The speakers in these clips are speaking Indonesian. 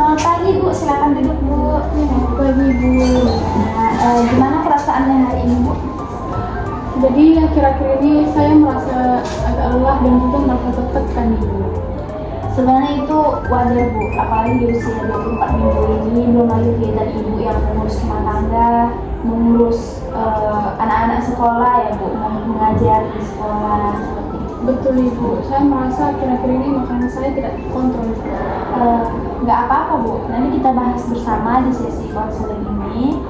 Selamat pagi Bu, silakan duduk Bu. Selamat pagi Bu. Gimana perasaannya hari ini Bu? Jadi akhir-akhir ini saya merasa agak lelah dan juga merasa tertekan Ibu. Sebenarnya itu wajar Bu, apalagi di usia 24 minggu ini belum lagi kegiatan ibu yang mengurus rumah tangga, mengurus anak-anak sekolah ya Bu, mengajar di sekolah seperti itu. Betul Ibu, saya merasa akhir-akhir ini makanan saya tidak terkontrol. Nggak apa-apa Bu, nanti kita bahas bersama di sesi konseling ini.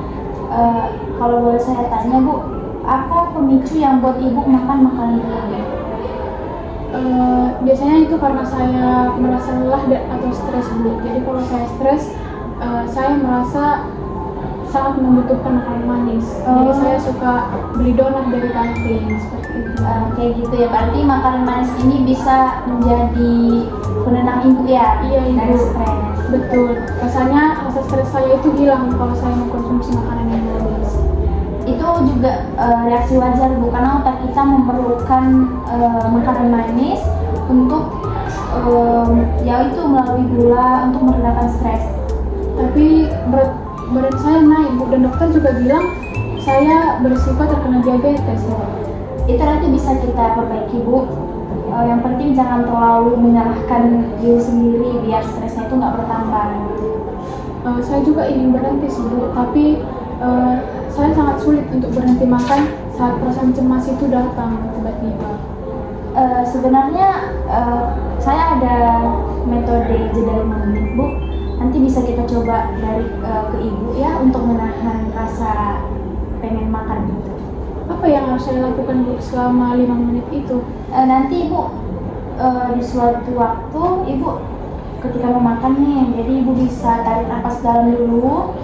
Kalau boleh saya tanya Bu, apa pemicu yang buat ibu makan makanan berlebih? Biasanya itu karena saya merasa lelah atau stres Bu. Jadi kalau saya stres, saya merasa sangat membutuhkan makanan manis. Jadi saya suka beli donat dari kantin seperti itu. Kayak gitu ya, berarti makanan manis ini bisa menjadi penenang ibu ya? Iya Ibu. Dari stres. Betul. Rasanya rasa stres saya itu hilang kalau saya mengkonsumsi makanan yang manis. Itu juga reaksi wajar Bu, karena otak kita memerlukan makanan manis untuk yaitu melalui gula untuk meredakan stres. Tapi berat saya naik Bu, dan dokter juga bilang saya berisiko terkena diabetes Bu. Itu nanti bisa kita perbaiki Bu. Yang penting jangan terlalu menyalahkan diri sendiri biar stresnya itu nggak bertambah. Saya juga ingin berhenti sih Bu, tapi saya sangat sulit untuk berhenti makan saat perasaan cemas itu datang tiba-tiba. Sebenarnya saya ada metode jeda 5 menit Bu. Nanti bisa kita coba dari ke ibu ya untuk menahan rasa pengen makan itu. Apa yang harus saya lakukan Bu selama 5 menit itu? Nanti Ibu di suatu waktu Ibu ketika mau makan nih, jadi Ibu bisa tarik nafas dalam dulu.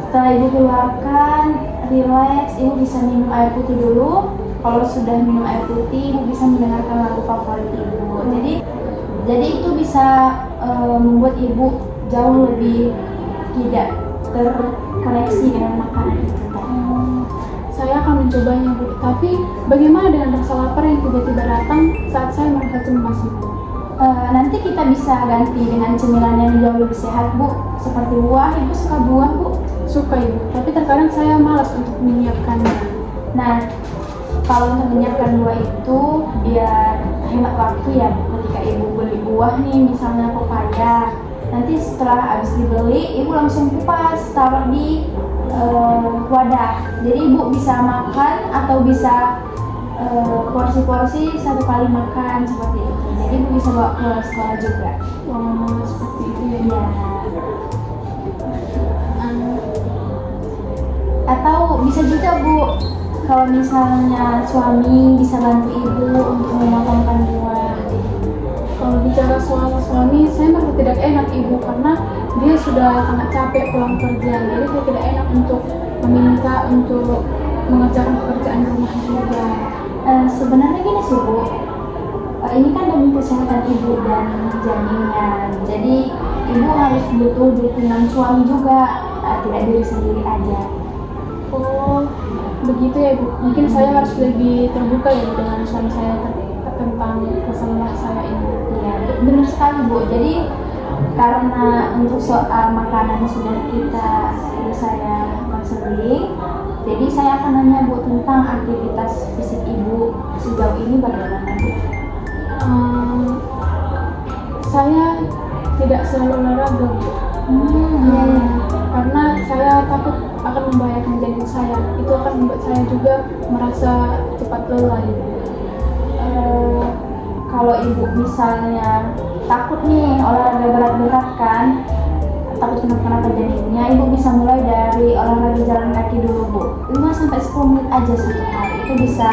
Setelah Ibu keluarkan, relax, Ibu bisa minum air putih dulu. Kalau sudah minum air putih, Ibu bisa mendengarkan lagu favorit Ibu. Jadi itu bisa membuat Ibu jauh lebih tidak terkoneksi dengan makanan itu. Saya akan mencobanya Bu. Tapi bagaimana dengan rasa lapar yang tiba-tiba datang saat saya merasa cemas Ibu? Nanti kita bisa ganti dengan cemilan yang jauh lebih sehat Bu, seperti buah. Ibu suka buah Bu? Suka Ibu, tapi terkadang saya malas untuk menyiapkannya. Nah, kalau untuk menyiapkan buah itu biar hemat waktu ya, ketika Ibu beli buah nih, misalnya pepaya, nanti setelah habis dibeli, Ibu langsung kupas, taruh di wadah. Jadi Ibu bisa makan atau bisa porsi-porsi satu kali makan seperti itu. Jadi Ibu bisa bawa ke sekolah juga. Seperti itu ya. Ya. Atau bisa juga Bu, kalau misalnya suami bisa bantu Ibu untuk memotongkan buah. Kalau bicara soal suami, saya merasa tidak enak Ibu karena dia sudah sangat capek pulang kerja. Jadi saya tidak enak untuk meminta untuk mengerjakan pekerjaan rumah juga. Sebenarnya gini sih Bu, ini kan demi kesehatan Ibu dan janinnya. Jadi Ibu harus butuh dukungan suami juga, tidak diri sendiri aja. Oh, begitu ya Bu. Mungkin saya harus lebih terbuka ya dengan suami saya tentang masalah saya ini. Iya, benar sekali Bu. Jadi karena untuk soal makanan sudah saya konseling, jadi saya akan nanya Bu tentang aktivitas fisik Ibu sejauh ini bagaimana Bu? Saya tidak selalu olahraga Bu. Karena saya takut akan membahayakan janin saya. Itu akan membuat saya juga merasa cepat lelah Ibu. Kalau Ibu misalnya takut nih olahraga berat-berat kan, takut kenapa-napa janinnya, Ibu bisa mulai dari olahraga jalan kaki dulu Bu. 5-10 menit aja satu hari, itu bisa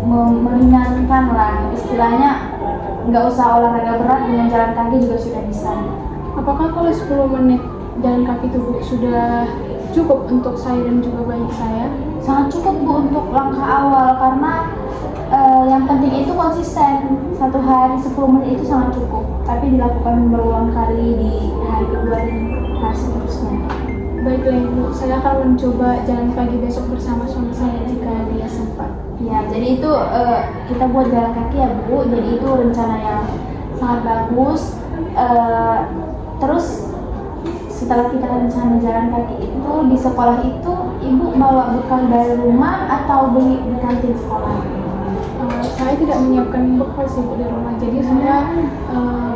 meringankan lah, istilahnya nggak usah olahraga berat, dengan jalan kaki juga sudah bisa. Apakah kalau 10 menit jalan kaki itu Bu sudah cukup untuk saya dan juga bayi saya? Sangat cukup Bu untuk langkah awal, karena yang penting itu konsisten. Satu hari 10 menit itu sangat cukup, tapi dilakukan berulang kali di hari kedua dan hari seterusnya. Baiklah Ibu, saya akan mencoba jalan pagi besok bersama suami saya jika dia sempat. Ya, jadi itu kita buat jalan kaki ya Bu, jadi itu rencana yang sangat bagus. Eh, terus setelah kita rencana jalan kaki itu di sekolah itu, ibu bawa bekal dari rumah atau beli di kantin sekolah? Saya tidak menyiapkan bekal sih Bu, di rumah, jadi saya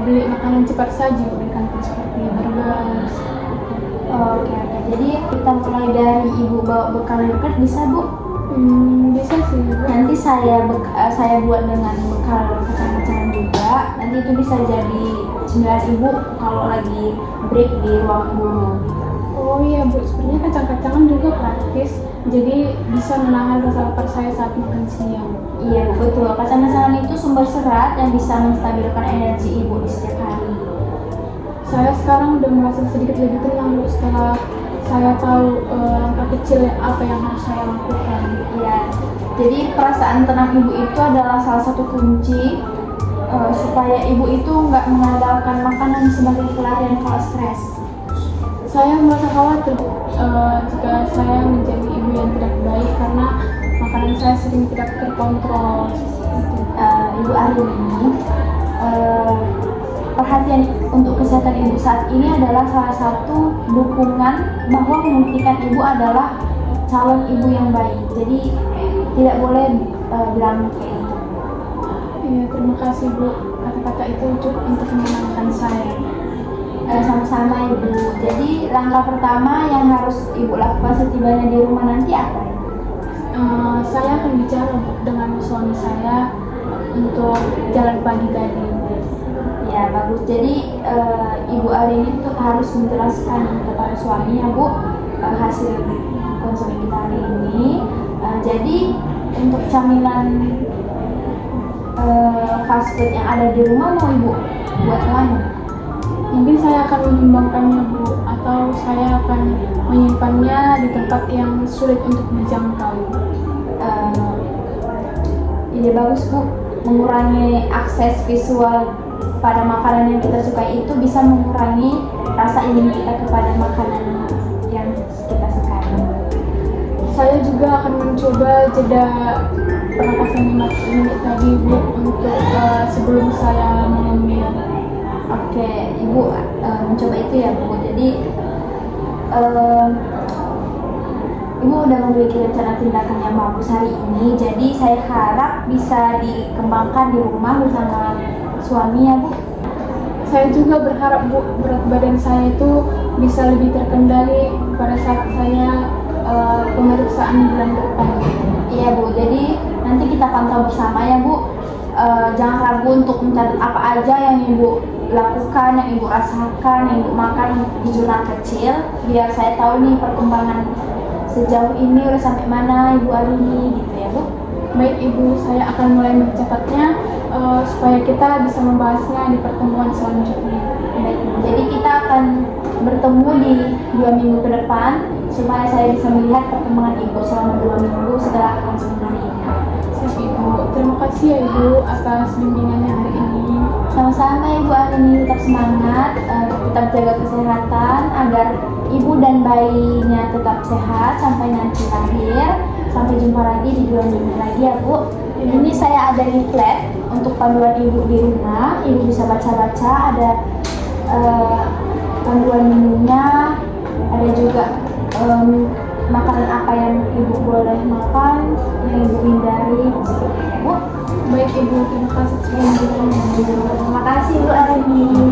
beli makanan cepat saja Bu, di kantin seperti burger. Oke, oke. Jadi kita mulai dari ibu bawa bekal yogurt bisa Bu? Bisa sih Bu. Nanti saya buat dengan bekal kacang-kacangan juga. Nanti itu bisa jadi cemilan ibu kalau lagi break di ruang guru. Oh iya Bu, sebenarnya kacang-kacangan juga praktis, jadi bisa menahan rasa lapar saya saat makan siang. Iya Bu, betul. Kacang-kacangan itu sumber serat yang bisa menstabilkan energi ibu di setiap hari. Saya sekarang udah merasa sedikit lebih tenang Bu, setelah saya tahu langkah kecil apa yang harus saya lakukan. Iya. Jadi perasaan tenang ibu itu adalah salah satu kunci supaya ibu itu nggak mengandalkan makanan sebagai pelarian kalau stres. Saya merasa khawatir Bu, jika saya menjadi ibu yang tidak baik karena makanan saya sering tidak terkontrol. Ibu Arini, perhatian untuk kesehatan ibu saat ini adalah salah satu dukungan bahwa membuktikan ibu adalah calon ibu yang baik. Jadi tidak boleh bilang kayak gitu. Iya, terima kasih Bu, kata-kata itu cukup untuk menenangkan saya. Sama-sama ibu. Jadi langkah pertama yang harus ibu lakukan setibanya di rumah nanti apa ya? Saya akan bicara Bu, dengan suami saya untuk jalan pagi tadi. Ya bagus. Jadi ibu Arini itu harus menjelaskan kepada suaminya Bu hasil konseling kita hari ini. Jadi untuk camilan fast food yang ada di rumah mau ibu buat mana? Mungkin saya akan menyumbangkannya Bu, atau saya akan menyimpannya di tempat yang sulit untuk dijangkau. Ide bagus Bu, mengurangi akses visual pada makanan yang kita sukai itu bisa mengurangi rasa ingin kita kepada makanan yang kita sukai. Saya juga akan mencoba jeda pernapasan 5 menit tadi Bu, untuk sebelum saya mengemil. Oke, ibu mencoba itu ya Bu. Jadi ibu udah memiliki rencana tindakan yang bagus hari ini. Jadi saya harap bisa dikembangkan di rumah bersama suami ya Bu. Saya juga berharap Bu, berat badan saya itu bisa lebih terkendali pada saat saya pemeriksaan bulan depan. Iya Bu, jadi nanti kita pantau bersama ya Bu. Jangan ragu untuk mencatat apa aja yang ibu lakukan, yang ibu rasakan, yang ibu makan di jurnal kecil, biar saya tahu nih perkembangan sejauh ini udah sampai mana ibu Arini gitu ya Bu. Baik Ibu, saya akan mulai mencatatnya supaya kita bisa membahasnya di pertemuan selanjutnya. Baik Bu, jadi kita akan bertemu di 2 minggu ke depan supaya saya bisa melihat perkembangan ibu selama 2 minggu setelah konseling hari ini. Siap Ibu, terima kasih ya Ibu atas bimbingannya hari ini. Sama-sama ibu Arini, tetap semangat, tetap jaga kesehatan agar ibu dan bayinya tetap sehat sampai nanti lahir. Sampai jumpa lagi di 2 minggu lagi ya Bu. Ini saya ada leaflet untuk panduan ibu di rumah. Ibu bisa baca-baca, ada panduan menunya, ada juga makanan apa yang ibu boleh makan, yang ibu hindari, seperti itu Bu. Baik Ibu, terima kasih sudah menjawab. Terima kasih Bu Arini.